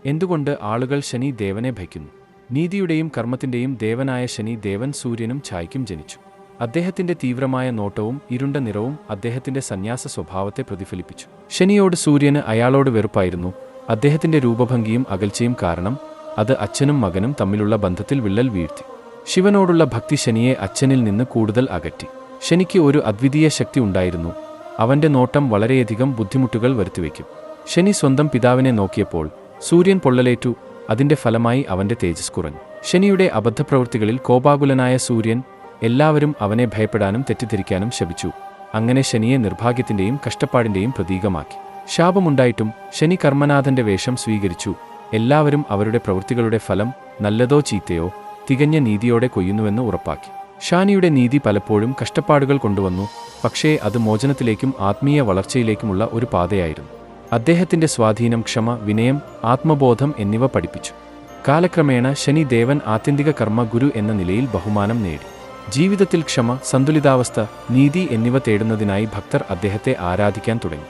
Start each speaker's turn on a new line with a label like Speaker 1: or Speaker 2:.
Speaker 1: എന്തുകൊണ്ട് ആളുകൾ ശനി ദേവനെ ഭയക്കുന്നു? നീതിയുടെയും കർമ്മത്തിന്റെയും ദേവനായ ശനി ദേവൻ സൂര്യനും ഛായയ്ക്കും ജനിച്ചു. അദ്ദേഹത്തിന്റെ തീവ്രമായ നോട്ടവും ഇരുണ്ട നിറവും അദ്ദേഹത്തിന്റെ സന്യാസ സ്വഭാവത്തെ പ്രതിഫലിപ്പിച്ചു. ശനിയോട് സൂര്യന് അയാളോട് വെറുപ്പായിരുന്നു. അദ്ദേഹത്തിന്റെ രൂപഭംഗിയും അകൽച്ചയും കാരണം അത് അച്ഛനും മകനും തമ്മിലുള്ള ബന്ധത്തിൽ വിള്ളൽ വീഴ്ത്തി. ശിവനോടുള്ള ഭക്തി ശനിയെ അച്ഛനിൽ നിന്ന് കൂടുതൽ അകറ്റി. ശനിക്ക് ഒരു അദ്വിതീയ ശക്തി ഉണ്ടായിരുന്നു. അവന്റെ നോട്ടം വളരെയധികം ബുദ്ധിമുട്ടുകൾ വരുത്തിവെക്കും. ശനി സ്വന്തം പിതാവിനെ നോക്കിയപ്പോൾ സൂര്യൻ പൊള്ളലേറ്റു. അതിന്റെ ഫലമായി അവന്റെ തേജസ് കുറഞ്ഞു. ശനിയുടെ അബദ്ധപ്രവൃത്തികളിൽ കോപാകുലനായ സൂര്യൻ എല്ലാവരും അവനെ ഭയപ്പെടാനും തെറ്റിദ്ധരിക്കാനും ശപിച്ചു. അങ്ങനെ ശനിയെ നിർഭാഗ്യത്തിന്റെയും കഷ്ടപ്പാടിന്റെയും പ്രതീകമാക്കി. ശാപമുണ്ടായിട്ടും ശനി കർമ്മനാഥന്റെ വേഷം സ്വീകരിച്ചു. എല്ലാവരും അവരുടെ പ്രവൃത്തികളുടെ ഫലം നല്ലതോ ചീത്തയോ തികഞ്ഞ നീതിയോടെ കൊയ്യുന്നുവെന്ന് ഉറപ്പാക്കി. ശനിയുടെ നീതി പലപ്പോഴും കഷ്ടപ്പാടുകൾ കൊണ്ടുവന്നു, പക്ഷേ അത് മോചനത്തിലേക്കും ആത്മീയ വളർച്ചയിലേക്കുമുള്ള ഒരു പാതയായിരുന്നു. അദ്ദേഹത്തിന്റെ സ്വാധീനം ക്ഷമ, വിനയം, ആത്മബോധം എന്നിവ പഠിപ്പിച്ചു. കാലക്രമേണ ശനി ദേവൻ ആത്യന്തിക കർമ്മ ഗുരു എന്ന നിലയിൽ ബഹുമാനം നേടി. ജീവിതത്തിൽ ക്ഷമ, സന്തുലിതാവസ്ഥ, നീതി എന്നിവ തേടുന്നതിനായി ഭക്തർ അദ്ദേഹത്തെ ആരാധിക്കാൻ തുടങ്ങി.